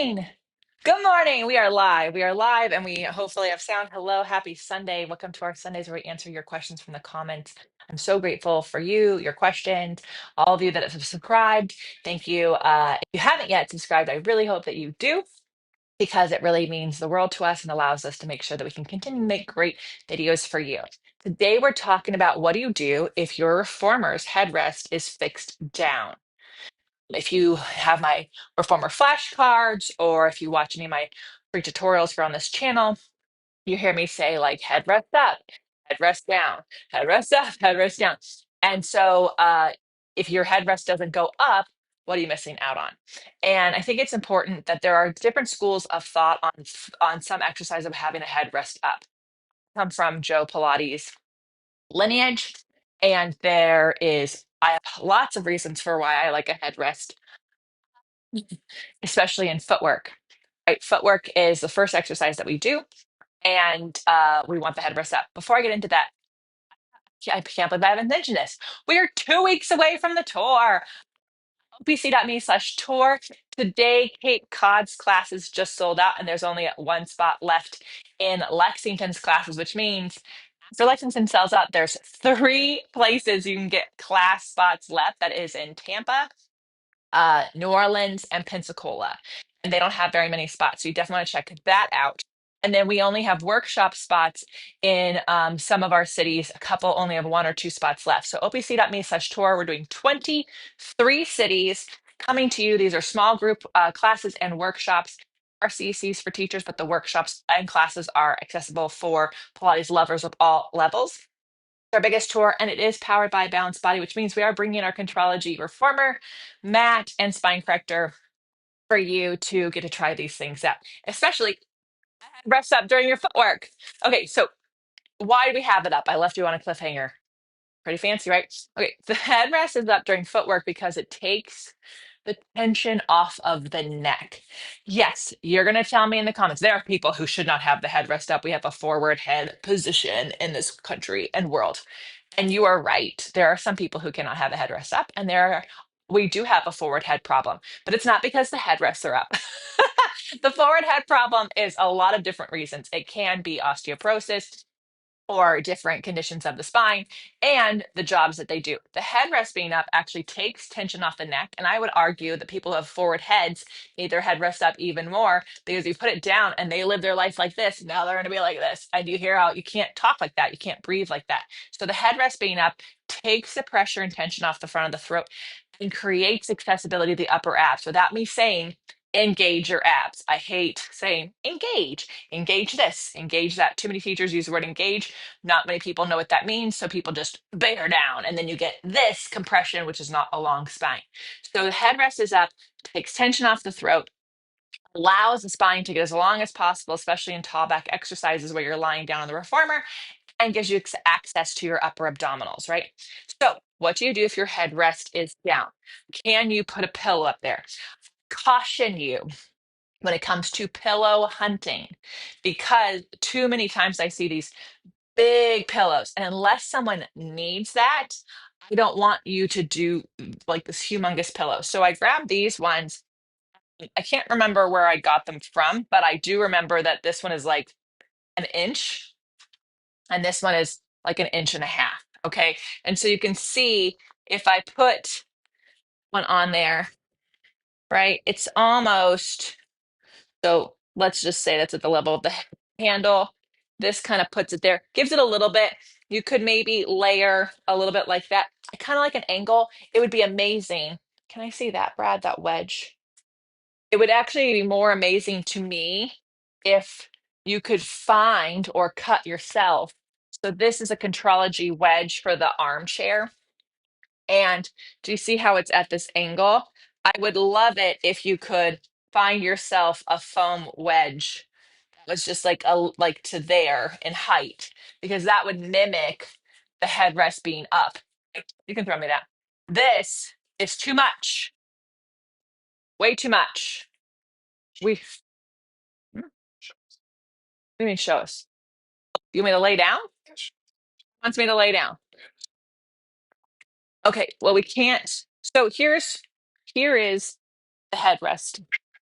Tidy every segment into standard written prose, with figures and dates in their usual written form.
morning. Good morning. We are live. We are live and we hopefully have sound. Hello. Happy Sunday. Welcome to our Sundays where we answer your questions from the comments. I'm so grateful for you, your questions, all of you that have subscribed. Thank you. If you haven't yet subscribed, I really hope that you do because it really means the world to us and allows us to make sure that we can continue to make great videos for you. Today, we're talking about what do you do if your reformer's headrest is fixed down. If you have my reformer flashcards or if you watch any of my free tutorials here on this channel, you hear me say like headrest up, headrest down, headrest up, headrest down. And so if your headrest doesn't go up, what are you missing out on? And I think it's important that there are different schools of thought on some exercise of having a headrest up. Come from Joe Pilates lineage, and I have lots of reasons for why I like a headrest, especially in footwork. Right, footwork is the first exercise that we do, and we want the headrest up. Before I get into that, I can't believe I haven't mentioned this. We are 2 weeks away from the tour. OPC.me/tour. Today, 𝐒𝐤𝐞𝐤𝐥𝐲's classes just sold out, and there's only one spot left in Lexington's classes, which means after Lexington sells out, there's 3 places you can get class spots left. That is in Tampa, New Orleans, and Pensacola. And they don't have very many spots. So you definitely want to check that out. And then we only have workshop spots in some of our cities. A couple only have 1 or 2 spots left. So opc.me/tour, we're doing 23 cities coming to you. These are small group classes and workshops. RCCs for teachers, but the workshops and classes are accessible for Pilates lovers of all levels. Our biggest tour, and it is powered by Balanced Body, which means we are bringing our Contrology reformer, mat, and spine corrector for you to get to try these things out, especially rest up during your footwork. Okay, so why do we have it up? I left you on a cliffhanger. Pretty fancy, right? Okay, the headrest is up during footwork because it takes the tension off of the neck. Yes, you're going to tell me in the comments, there are people who should not have the headrest up. We have a forward head position in this country and world. And you are right. There are some people who cannot have the headrest up, and we do have a forward head problem, but it's not because the headrests are up. The forward head problem is a lot of different reasons. It can be osteoporosis or different conditions of the spine and the jobs that they do. The headrest being up actually takes tension off the neck. And I would argue that people who have forward heads need their headrest up even more because you put it down and they live their life like this. Now they're going to be like this. And you hear how you can't talk like that. You can't breathe like that. So the headrest being up takes the pressure and tension off the front of the throat and creates accessibility to the upper abs without me saying, engage your abs. I hate saying engage, engage this, engage that. Too many teachers use the word engage. Not many people know what that means. So people just bear down and then you get this compression, which is not a long spine. So the headrest is up, takes tension off the throat, allows the spine to get as long as possible, especially in tall back exercises where you're lying down on the reformer, and gives you access to your upper abdominals, right? So what do you do if your headrest is down? Can you put a pillow up there? Caution you when it comes to pillow hunting, because too many times I see these big pillows, and unless someone needs that, I don't want you to do like this humongous pillow. So I grabbed these ones. I can't remember where I got them from, but I do remember that this one is like an inch and this one is like an inch and a half. Okay. And so you can see if I put one on there, right, it's almost, so let's just say that's at the level of the handle. This kind of puts it there, gives it a little bit. You could maybe layer a little bit like that. I kind of like an angle. It would be amazing. Can I see that, Brad, that wedge? It would actually be more amazing to me if you could find or cut yourself. So this is a Contrology wedge for the armchair. And do you see how it's at this angle? I would love it if you could find yourself a foam wedge that was just like to there in height, because that would mimic the headrest being up. You can throw me that. This is too much, way too much. What do you mean show us? You want me to lay down? Wants me to lay down. Okay, well, we can't. So here is the headrest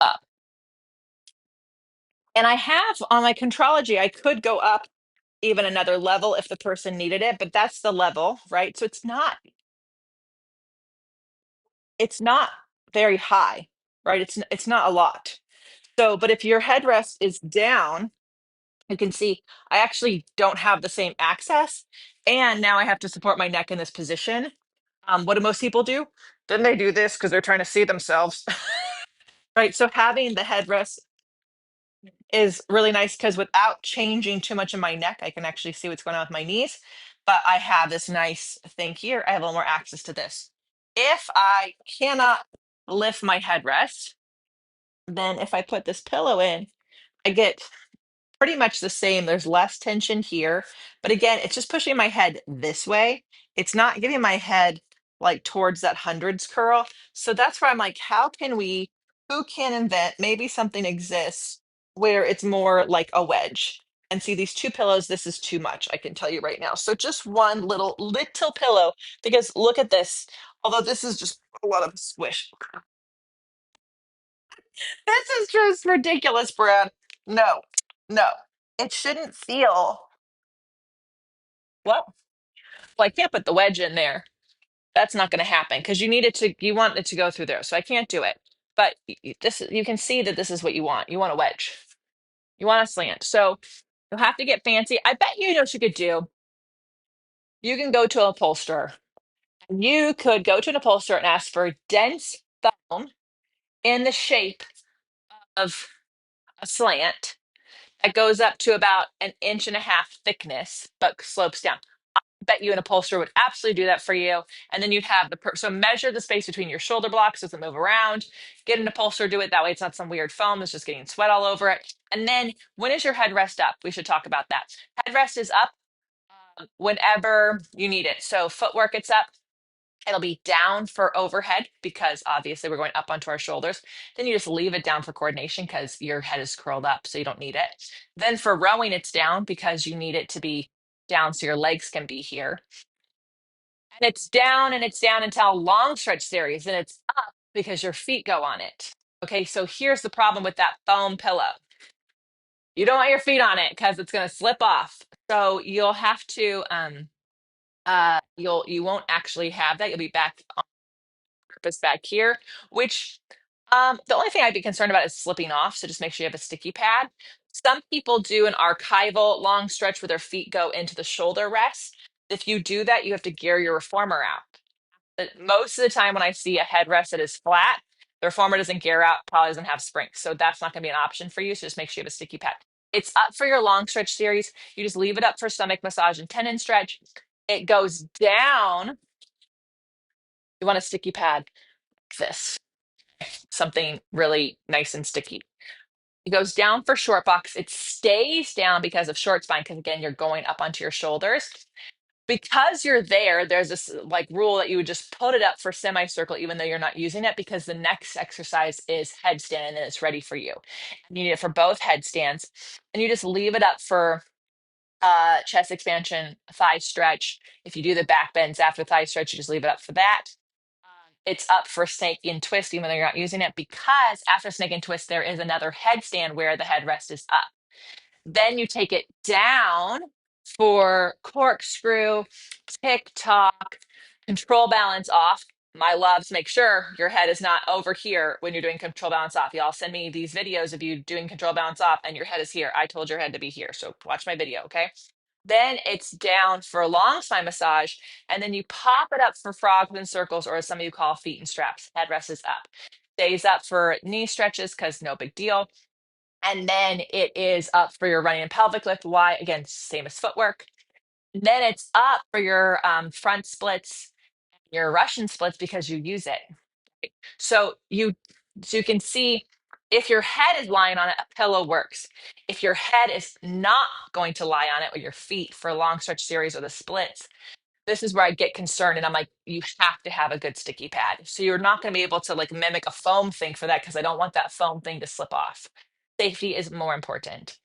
up. And I have on my Contrology, I could go up even another level if the person needed it, but that's the level, right? So it's not very high, right? It's not a lot. So, but if your headrest is down, you can see I actually don't have the same access. And now I have to support my neck in this position. What do most people do? Then they do this because they're trying to see themselves, right? So having the headrest is really nice because without changing too much of my neck, I can actually see what's going on with my knees. But I have this nice thing here. I have a little more access to this. If I cannot lift my headrest, then if I put this pillow in, I get pretty much the same. There's less tension here, but again, it's just pushing my head this way. It's not getting my head like towards that hundreds curl. So that's where I'm like, who can invent? Maybe something exists where it's more like a wedge. And see these two pillows, this is too much, I can tell you right now. So just one little pillow, because look at this. Although this is just a lot of squish. This is just ridiculous, Brad. No, no. It shouldn't feel well. I can't put the wedge in there. That's not going to happen because you want it to go through there. So I can't do it. But you can see that this is what you want. You want a wedge. You want a slant. So you'll have to get fancy. I bet you know what you could do. You can go to a upholsterer. You could go to an upholsterer and ask for dense foam in the shape of a slant that goes up to about an inch and a half thickness, but slopes down. Bet you an upholsterer would absolutely do that for you. And then you'd have so measure the space between your shoulder blocks as it move around. Get an upholsterer, do it that way. It's not some weird foam that's just getting sweat all over it. And then when is your headrest up? We should talk about that. Headrest is up whenever you need it. So footwork, it's up. It'll be down for overhead because obviously we're going up onto our shoulders. Then you just leave it down for coordination because your head is curled up, so you don't need it. Then for rowing, it's down because you need it to be down so your legs can be here. And it's down until long stretch series, and it's up because your feet go on it. Okay, so here's the problem with that foam pillow. You don't want your feet on it because it's going to slip off. So you'll have to you won't actually have that. You'll be back on purpose back here, which the only thing I'd be concerned about is slipping off. So just make sure you have a sticky pad. Some people do an archival long stretch where their feet go into the shoulder rest. If you do that, you have to gear your reformer out. But most of the time when I see a headrest that is flat, the reformer doesn't gear out, probably doesn't have springs. So that's not going to be an option for you. So just make sure you have a sticky pad. It's up for your long stretch series. You just leave it up for stomach massage and tendon stretch. It goes down. You want a sticky pad like this, something really nice and sticky. It goes down for short box. It stays down because of short spine, because again, you're going up onto your shoulders. Because you're there, there's this like rule that you would just put it up for semicircle, even though you're not using it, because the next exercise is headstand and then it's ready for you. And you need it for both headstands. And you just leave it up for chest expansion, thigh stretch. If you do the back bends after thigh stretch, you just leave it up for that. It's up for snake and twist, even though you're not using it, because after snake and twist, there is another headstand where the headrest is up. Then you take it down for corkscrew, tick-tock, control balance off. My loves, make sure your head is not over here when you're doing control balance off. Y'all send me these videos of you doing control balance off and your head is here. I told your head to be here, so watch my video, okay? Then it's down for a long spine massage, and then you pop it up for frogs and circles, or as some of you call feet and straps. Headrest is up. Stays up for knee stretches because no big deal. And then it is up for your running and pelvic lift. Why? Again, same as footwork. And then it's up for your front splits, your Russian splits because you use it. So you can see if your head is lying on it, a pillow works. If your head is not going to lie on it with your feet for a long stretch series or the splits, this is where I get concerned and I'm like, you have to have a good sticky pad. So you're not going to be able to like mimic a foam thing for that because I don't want that foam thing to slip off. Safety is more important.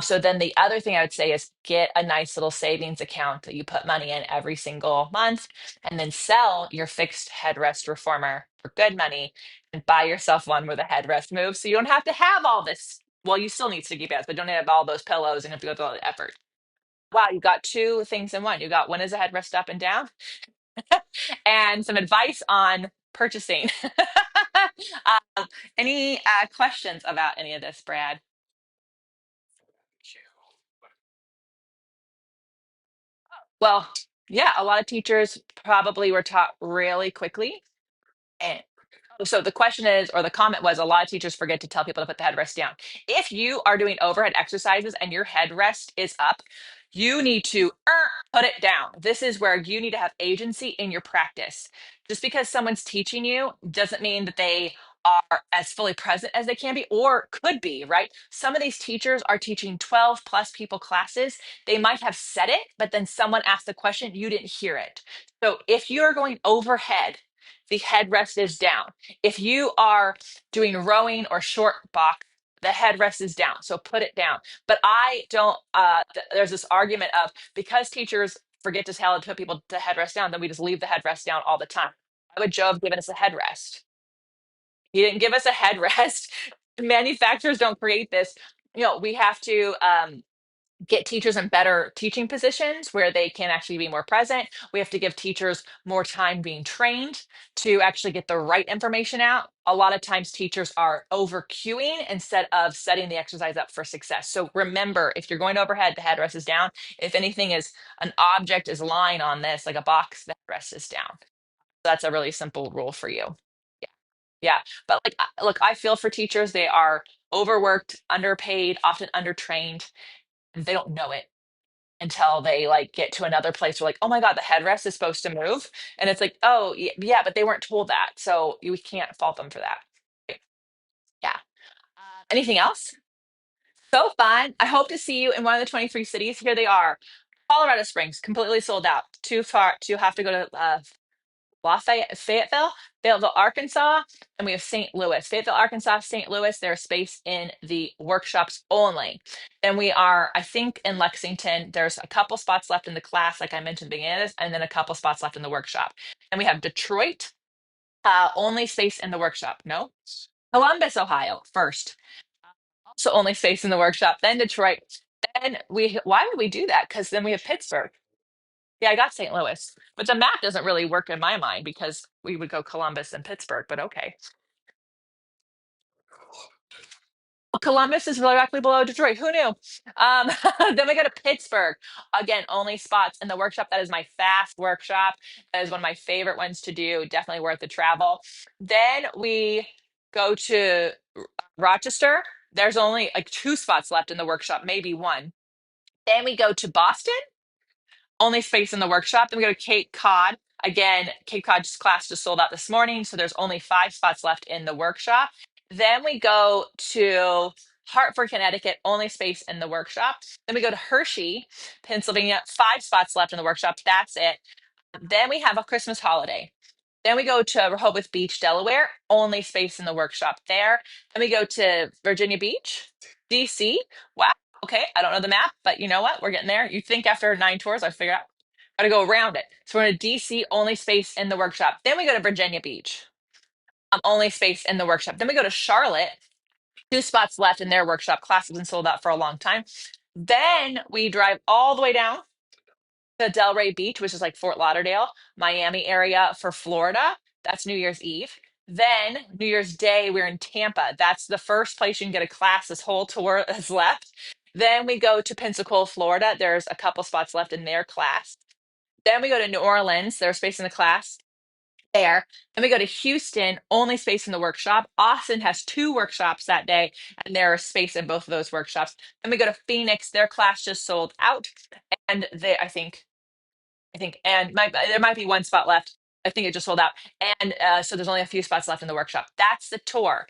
So then the other thing I would say is get a nice little savings account that you put money in every single month and then sell your fixed headrest reformer for good money and buy yourself one where the headrest moves so you don't have to have all this Well, you still need sticky pads, but don't have all those pillows and have to go through all the effort. Wow, you got two things in one. You got when is a headrest up and down, and some advice on purchasing. um, any questions about any of this, Brad? Well, yeah, a lot of teachers probably were taught really quickly. And so the question is, or the comment was, a lot of teachers forget to tell people to put the headrest down. If you are doing overhead exercises and your headrest is up, you need to put it down. This is where you need to have agency in your practice. Just because someone's teaching you doesn't mean that they are as fully present as they can be or could be, right? Some of these teachers are teaching 12 plus people classes. They might have said it, but then someone asked the question, you didn't hear it. So if you're going overhead, the headrest is down. If you are doing rowing or short box, the headrest is down. So put it down. But I don't, there's this argument of because teachers forget to tell people to headrest down, then we just leave the headrest down all the time. Why would Joe have given us a headrest? He didn't give us a headrest. Manufacturers don't create this. We have to get teachers in better teaching positions where they can actually be more present. We have to give teachers more time being trained to actually get the right information out. A lot of times teachers are over cueing instead of setting the exercise up for success. So remember, if you're going overhead, the headrest is down. If anything is an object is lying on this, like a box, the headrest is down. That's a really simple rule for you. Yeah. Yeah. But like, look, I feel for teachers. They are overworked, underpaid, often undertrained, and they don't know it until they like get to another place where like, oh my God, the headrest is supposed to move. And it's like, oh yeah, but they weren't told that. So you can't fault them for that. Right. Yeah. Anything else? So fun. I hope to see you in one of the 23 cities. Here they are. Colorado Springs, completely sold out. Too far to have to go to Fayetteville, Arkansas, and we have St. Louis. Fayetteville, Arkansas, St. Louis, there's space in the workshops only. Then we are, I think, in Lexington. There's a couple spots left in the class, like I mentioned at the beginning of this, and then a couple spots left in the workshop. And we have Detroit, only space in the workshop. No, Columbus, Ohio, first. So only space in the workshop. Then Detroit. Then why would we do that? Because then we have Pittsburgh. Yeah, I got St. Louis, but the map doesn't really work in my mind because we would go Columbus and Pittsburgh, but okay. Well, Columbus is directly below Detroit. Who knew? Then we go to Pittsburgh. Again, only spots in the workshop. That is my fast workshop. That is one of my favorite ones to do. Definitely worth the travel. Then we go to Rochester. There's only like two spots left in the workshop, maybe one. Then we go to Boston. Only space in the workshop. Then we go to Cape Cod. Again, Cape Cod's class just sold out this morning, so there's only 5 spots left in the workshop. Then we go to Hartford, Connecticut, only space in the workshop. Then we go to Hershey, Pennsylvania, 5 spots left in the workshop. That's it. Then we have a Christmas holiday. Then we go to Rehoboth Beach, Delaware, only space in the workshop there. Then we go to Virginia Beach, DC. Wow. Okay, I don't know the map, but you know what? We're getting there. You think after 9 tours, I figure out got to go around it. So we're in a DC, only space in the workshop. Then we go to Virginia Beach, only space in the workshop. Then we go to Charlotte, 2 spots left in their workshop. Class has been sold out for a long time. Then we drive all the way down to Delray Beach, which is like Fort Lauderdale, Miami area for Florida. That's New Year's Eve. Then New Year's Day, we're in Tampa. That's the first place you can get a class. This whole tour is left. Then we go to Pensacola, Florida. There's a couple spots left in their class. Then we go to New Orleans. There's space in the class there. Then we go to Houston, only space in the workshop. Austin has 2 workshops that day, and there is space in both of those workshops. Then we go to Phoenix. Their class just sold out, and and there might be 1 spot left. I think it just sold out, and so there's only a few spots left in the workshop. That's the tour.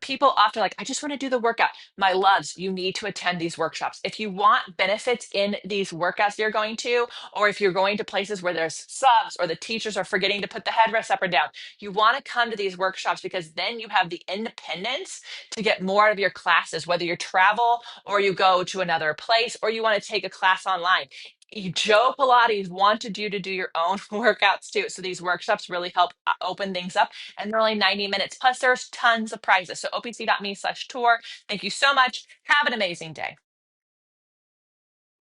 People often are like, I just want to do the workout. My loves, you need to attend these workshops. If you want benefits in these workouts you're going to, or if you're going to places where there's subs or the teachers are forgetting to put the headrest up or down, you want to come to these workshops because then you have the independence to get more out of your classes, whether you travel or you go to another place or you want to take a class online. Joe Pilates wanted you to do your own workouts too. So these workshops really help open things up, and they're only 90 minutes. Plus, there's tons of prizes. So opc.me/tour. Thank you so much. Have an amazing day.